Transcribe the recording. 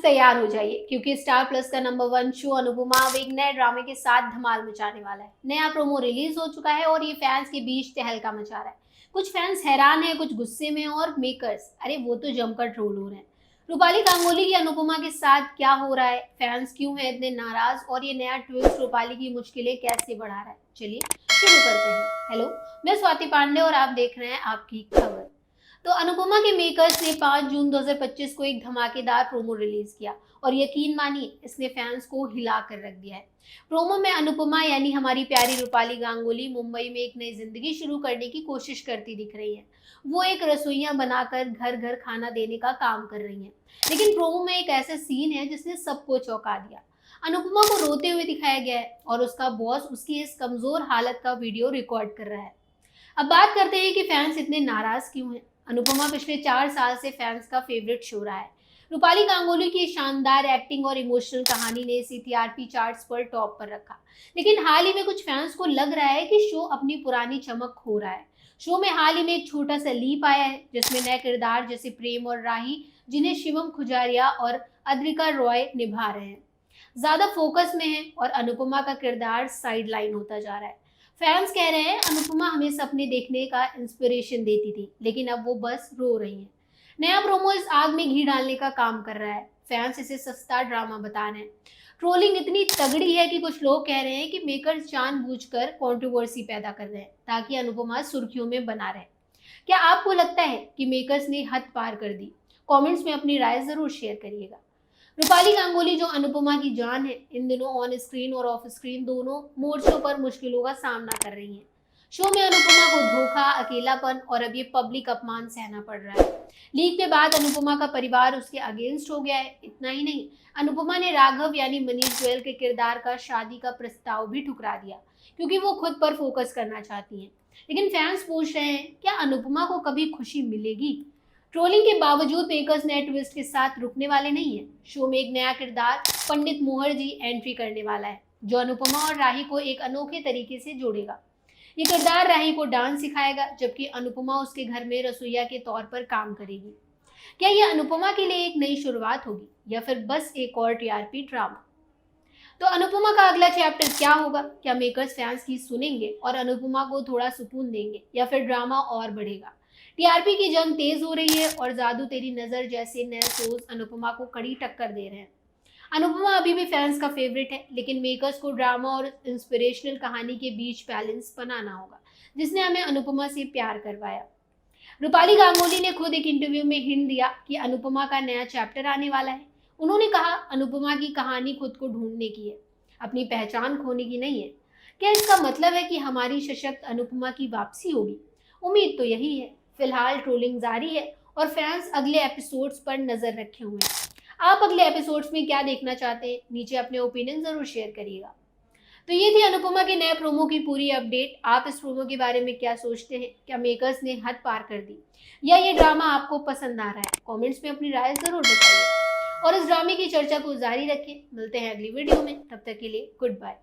तैयार हो जाइए क्योंकि स्टार प्लस का नंबर 1 शो अनुपमा अब एक नए ड्रामे के साथ धमाल मचाने वाला है। नया प्रोमो रिलीज हो चुका है और ये फैंस के बीच तहलका मचा रहा है। कुछ फैंस हैरान हैं, कुछ गुस्से में और मेकर्स अरे वो तो जमकर ट्रोल हो रहे हैं। रूपाली गांगुली की अनुपमा के साथ क्या हो रहा है, फैंस क्यों हैं इतने नाराज और ये नया ट्विस्ट रूपाली की मुश्किलें कैसे बढ़ा रहा है, चलिए शुरू करते हैं। हेलो, मैं स्वाति पांडे और आप देख रहे हैं आपकी खबर। तो अनुपमा के मेकर्स ने 5 जून 2025 को एक धमाकेदार प्रोमो रिलीज किया और यकीन मानिए इसने फैंस को हिला कर रख दिया है। प्रोमो में अनुपमा यानी हमारी प्यारी रूपाली गांगुली मुंबई में एक नई जिंदगी शुरू करने की कोशिश करती दिख रही है। वो एक रसोइया बनाकर घर घर खाना देने का काम कर रही हैं। लेकिन प्रोमो में एक ऐसा सीन है जिसने सबको चौंका दिया। अनुपमा को रोते हुए दिखाया गया है और उसका बॉस उसकी इस कमजोर हालत का वीडियो रिकॉर्ड कर रहा है। अब बात करते हैं कि फैंस इतने नाराज क्यों हैं। अनुपमा पिछले 4 साल से फैंस का फेवरेट शो रहा है। रूपाली गांगुली की शानदार एक्टिंग और इमोशनल कहानी ने इसे टीआरपी चार्ट्स पर टॉप पर रखा। लेकिन हाल ही में कुछ फैंस को लग रहा है कि शो अपनी पुरानी चमक खो रहा है। शो में हाल ही में एक छोटा सा लीप आया है जिसमें नए किरदार जैसे प्रेम और राही, जिन्हें शिवम खुजारिया और अद्रिका रॉय निभा रहे हैं, ज्यादा फोकस में है और अनुपमा का किरदार साइड लाइन होता जा रहा है। फैंस कह रहे हैं अनुपमा हमें सपने देखने का इंस्पिरेशन देती थी, लेकिन अब वो बस रो रही हैं। नया प्रोमो इस आग में घी डालने का काम कर रहा है। फैंस इसे सस्ता ड्रामा बता रहे हैं। ट्रोलिंग इतनी तगड़ी है कि कुछ लोग कह रहे हैं कि मेकर्स जानबूझकर कंट्रोवर्सी पैदा कर रहे हैं ताकि अनुपमा सुर्खियों में बना रहे। क्या आपको लगता है कि मेकर्स ने हद पार कर दी? कमेंट्स में अपनी राय जरूर शेयर करिएगा। रूपाली गांगुली जो अनुपमा की जान है, इन दिनों ऑन स्क्रीन और ऑफ स्क्रीन दोनों मोर्चों पर मुश्किलों का सामना कर रही हैं। शो में अनुपमा को धोखा, अकेलापन और अब ये पब्लिक अपमान सहना पड़ रहा है। लीक के बाद अनुपमा का परिवार उसके अगेंस्ट हो गया है। इतना ही नहीं, अनुपमा ने राघव यानी मनीष गोयल के किरदार का शादी का प्रस्ताव भी ठुकरा दिया क्योंकि वो खुद पर फोकस करना चाहती हैं। लेकिन फैंस पूछ रहे हैं क्या अनुपमा को कभी खुशी मिलेगी? ट्रोलिंग के बावजूद मेकर्स नए ट्विस्ट के साथ रुकने वाले नहीं है। शो में एक नया किरदार पंडित मोहर जी एंट्री करने वाला है जो अनुपमा और राही को एक अनोखे तरीके से जोड़ेगा। ये किरदार राही को डांस सिखाएगा जबकि अनुपमा उसके घर में रसोइया के तौर पर काम करेगी। क्या ये अनुपमा के लिए एक नई शुरुआत होगी या फिर बस एक और टीआरपी ड्रामा? तो अनुपमा का अगला चैप्टर क्या होगा? क्या मेकर्स फैंस की सुनेंगे और अनुपमा को थोड़ा सुकून देंगे या फिर ड्रामा और बढ़ेगा? टीआरपी की जंग तेज हो रही है और जादू तेरी नजर जैसे नए शोज अनुपमा को कड़ी टक्कर दे रहे हैं। अनुपमा अभी भी फैंस का फेवरेट है, लेकिन मेकर्स को ड्रामा और इंस्पिरेशनल कहानी के बीच बैलेंस बनाना होगा, जिसने हमें अनुपमा से प्यार करवाया। रूपाली गांगुली ने खुद एक इंटरव्यू में हिंट दिया कि अनुपमा का नया चैप्टर आने वाला है। उन्होंने कहा अनुपमा की कहानी खुद को ढूंढने की है, अपनी पहचान खोने की नहीं है। क्या इसका मतलब है कि हमारी सशक्त अनुपमा की वापसी होगी? उम्मीद तो यही है। फिलहाल ट्रोलिंग जारी है और फैंस अगले एपिसोड्स पर नजर रखे हुए हैं। आप अगले एपिसोड्स में क्या देखना चाहते हैं? नीचे अपने ओपिनियन जरूर शेयर करिएगा। तो ये थी अनुपमा के नए प्रोमो की पूरी अपडेट। आप इस प्रोमो के बारे में क्या सोचते हैं? क्या मेकर्स ने हद पार कर दी या ये ड्रामा आपको पसंद आ रहा है? कमेंट्स में अपनी राय जरूर बताइए और इस ड्रामे की चर्चा को जारी रखें। मिलते हैं अगली वीडियो में, तब तक के लिए गुड बाय।